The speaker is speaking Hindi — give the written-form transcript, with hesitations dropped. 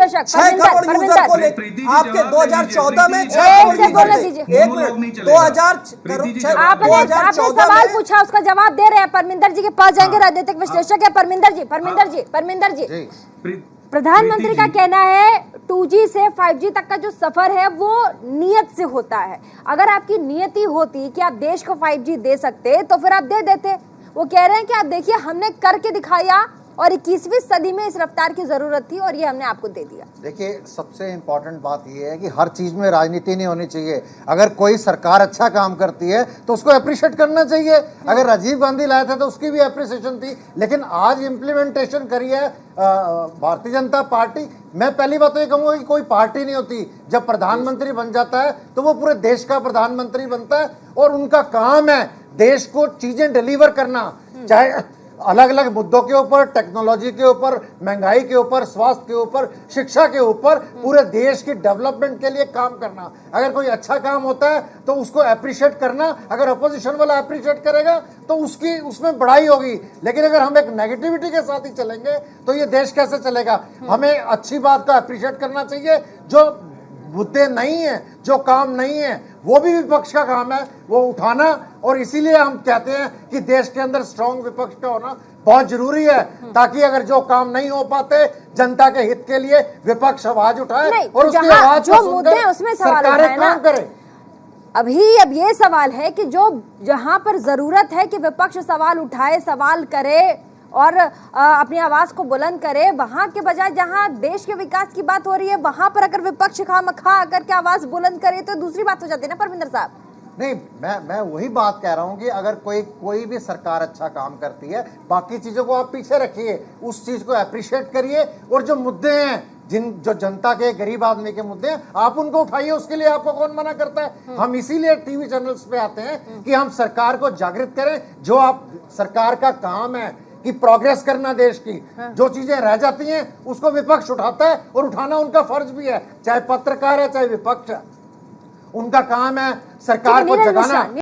विश्लेषक 6 करोड़ यूजर को लेकर आपके 2014 में 6 करोड़ यूजर थे। एक मिनट, 2014 सवाल पूछा, उसका जवाब दे रहे हैं। परमिंदर जी के पास जाएंगे, राजनीतिक विश्लेषक है परमिंदर जी। प्रधानमंत्री का कहना है 2G से 5G तक का जो सफर है वो नियत से होता है। अगर आपकी नियति होती कि आप देश को 5G दे सकते तो फिर आप दे देते। वो कह रहे हैं कि आप देखिए हमने करके दिखाया और 21वीं सदी में इस रफ्तार की जरूरत थी और ये हमने आपको दे दिया। देखिए, सबसे इंपॉर्टेंट बात ये है कि हर चीज में राजनीति नहीं होनी चाहिए। अगर कोई सरकार अच्छा काम करती है तो उसको अप्रिशिएट करना चाहिए। अगर राजीव गांधी लाए थे तो उसकी भी अप्रिसिएशन थी, लेकिन आज इम्प्लीमेंटेशन करी है भारतीय जनता पार्टी। मैं पहली बात तो ये कहूंगा कि कोई पार्टी नहीं होती, जब प्रधानमंत्री बन जाता है तो वो पूरे देश का प्रधानमंत्री बनता है और उनका काम है देश को चीजें डिलीवर करना, चाहे अलग अलग मुद्दों के ऊपर, टेक्नोलॉजी के ऊपर, महंगाई के ऊपर, स्वास्थ्य के ऊपर, शिक्षा के ऊपर, पूरे देश की डेवलपमेंट के लिए काम करना। अगर कोई अच्छा काम होता है तो उसको अप्रिशिएट करना। अगर अपोजिशन वाला अप्रिशिएट करेगा तो उसमें बढ़ाई होगी। लेकिन अगर हम एक नेगेटिविटी के साथ ही चलेंगे तो ये देश कैसे चलेगा? हमें अच्छी बात का अप्रिशिएट करना चाहिए। जो मुद्दे नहीं है, जो काम नहीं है, वो भी विपक्ष का काम है वो उठाना। और इसीलिए हम कहते हैं कि देश के अंदर स्ट्रांग विपक्ष का होना बहुत जरूरी है, ताकि अगर जो काम नहीं हो पाते जनता के हित के लिए विपक्ष आवाज उठाए और उसकी आवाज जो मुद्दे हैं उसमें सरकारें काम करें। अब ये सवाल है कि जो जहां पर जरूरत है कि विपक्ष सवाल उठाए, सवाल करे और अपनी आवाज को बुलंद करे, वहां के बजाय जहां देश के विकास की बात हो रही है वहां पर अगर विपक्ष खामखा आकर के आवाज बुलंद करे तो दूसरी बात हो जाती है ना परमिंदर साहब। नहीं, मैं वही बात कह रहा हूं कि अगर कोई भी सरकार अच्छा काम करती है, बाकी चीजों को आप पीछे रखिए, उस चीज को अप्रिशिएट करिए और जो मुद्दे हैं, जो जनता के, गरीब आदमी के मुद्दे हैं, आप उनको उठाइए। उसके लिए आपको कौन मना करता है? हम इसीलिए टीवी चैनल्स पे आते हैं कि हम सरकार को जागृत करें। जो आप सरकार का काम है कि प्रोग्रेस करना देश की, जो चीजें रह जाती हैं उसको विपक्ष उठाता है और उठाना उनका फर्ज भी है। चाहे पत्रकार है, चाहे विपक्ष है, उनका काम है सरकार को जगाना।